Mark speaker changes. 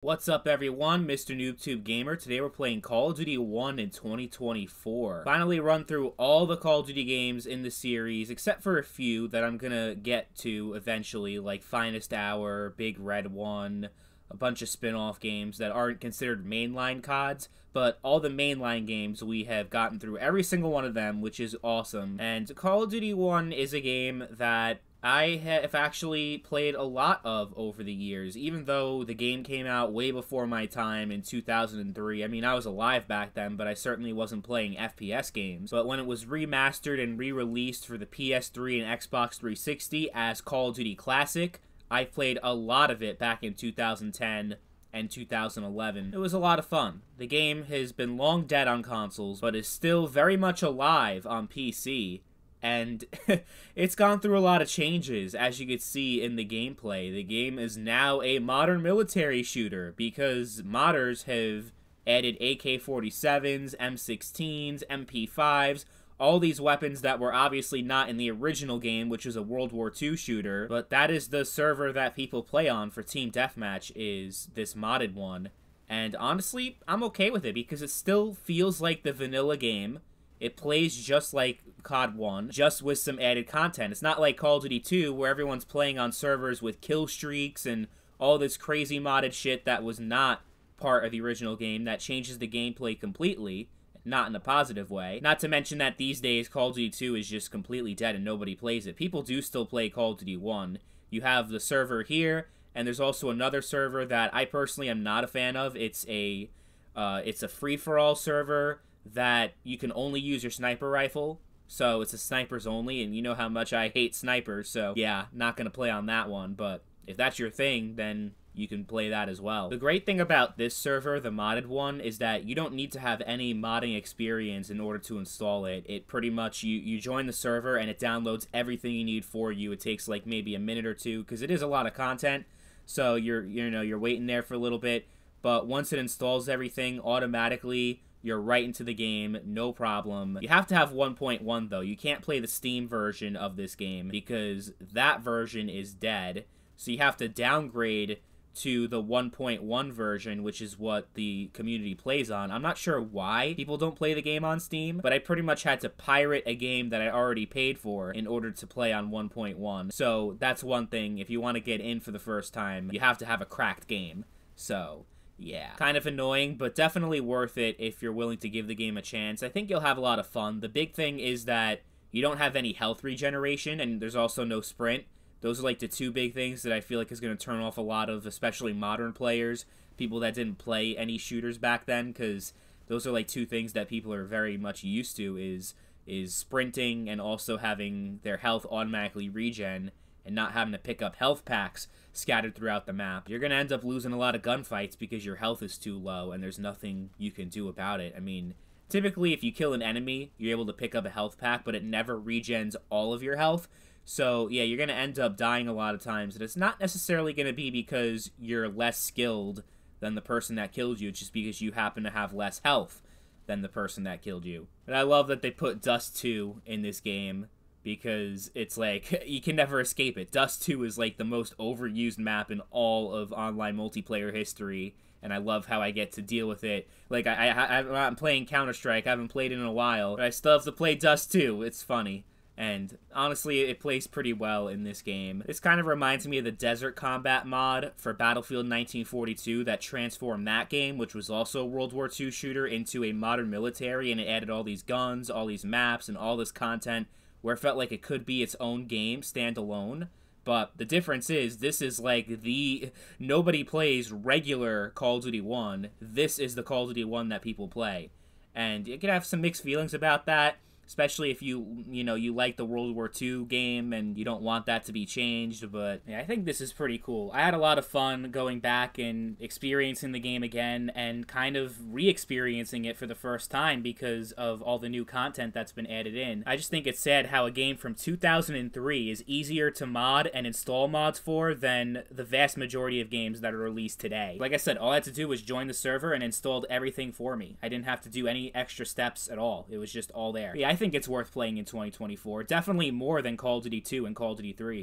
Speaker 1: What's up everyone, Mr. NoobTube Gamer. Today we're playing Call of Duty 1 in 2024. Finally run through all the Call of Duty games in the series, except for a few that I'm gonna get to eventually, like Finest Hour, Big Red One, a bunch of spin-off games that aren't considered mainline CODs, but all the mainline games we have gotten through every single one of them, which is awesome. And Call of Duty 1 is a game that I have actually played a lot of over the years, even though the game came out way before my time in 2003. I mean, I was alive back then, but I certainly wasn't playing FPS games. But when it was remastered and re-released for the PS3 and Xbox 360 as Call of Duty Classic, I played a lot of it back in 2010 and 2011. It was a lot of fun. The game has been long dead on consoles, but is still very much alive on PC. And it's gone through a lot of changes, as you can see in the gameplay. The game is now a modern military shooter, because modders have added AK-47s, M16s, MP5s, all these weapons that were obviously not in the original game, which is a World War II shooter, but that is the server that people play on for Team Deathmatch, is this modded one. And honestly, I'm okay with it, because it still feels like the vanilla game. It plays just like COD 1, just with some added content. It's not like Call of Duty 2, where everyone's playing on servers with kill streaks and all this crazy modded shit that was not part of the original game that changes the gameplay completely, not in a positive way. Not to mention that these days, Call of Duty 2 is just completely dead and nobody plays it. People do still play Call of Duty 1. You have the server here, and there's also another server that I personally am not a fan of. It's a free-for-all server that you can only use your sniper rifle, so it's a snipers only, and you know how much I hate snipers, so yeah, not gonna play on that one, but if that's your thing, then you can play that as well. The great thing about this server, the modded one, is that you don't need to have any modding experience in order to install it. It pretty much, you join the server and it downloads everything you need for you. It takes like maybe a minute or two, because it is a lot of content, so you're waiting there for a little bit, but once it installs everything, automatically you're right into the game, no problem. You have to have 1.1 though. You can't play the Steam version of this game because that version is dead. So you have to downgrade to the 1.1 version, which is what the community plays on. I'm not sure why people don't play the game on Steam, but I pretty much had to pirate a game that I already paid for in order to play on 1.1. So that's one thing. If you want to get in for the first time, you have to have a cracked game. So yeah, kind of annoying, but definitely worth it if you're willing to give the game a chance. I think you'll have a lot of fun. The big thing is that you don't have any health regeneration, and there's also no sprint. Those are like the two big things that I feel like is going to turn off a lot of, especially modern players, people that didn't play any shooters back then, because those are like two things that people are very much used to, is sprinting and also having their health automatically regen and not having to pick up health packs scattered throughout the map. You're going to end up losing a lot of gunfights because your health is too low and there's nothing you can do about it. I mean, typically if you kill an enemy, you're able to pick up a health pack, but it never regens all of your health. So yeah, you're going to end up dying a lot of times, and it's not necessarily going to be because you're less skilled than the person that killed you. It's just because you happen to have less health than the person that killed you. But I love that they put Dust 2 in this game, because it's like, you can never escape it. Dust 2 is like the most overused map in all of online multiplayer history, and I love how I get to deal with it. Like, I'm playing Counter-Strike, I haven't played it in a while, but I still have to play Dust 2. It's funny. And honestly, it plays pretty well in this game. This kind of reminds me of the Desert Combat mod for Battlefield 1942 that transformed that game, which was also a World War II shooter, into a modern military, and it added all these guns, all these maps, and all this content, where it felt like it could be its own game, standalone. But the difference is, this is like nobody plays regular Call of Duty 1. This is the Call of Duty 1 that people play. And you can have some mixed feelings about that, especially if you like the World War II game and you don't want that to be changed, but yeah, I think this is pretty cool. I had a lot of fun going back and experiencing the game again and kind of re-experiencing it for the first time because of all the new content that's been added in. I just think it's sad how a game from 2003 is easier to mod and install mods for than the vast majority of games that are released today. Like I said, all I had to do was join the server and installed everything for me. I didn't have to do any extra steps at all. It was just all there. Yeah, I think it's worth playing in 2024. Definitely more than Call of Duty 2 and Call of Duty 3.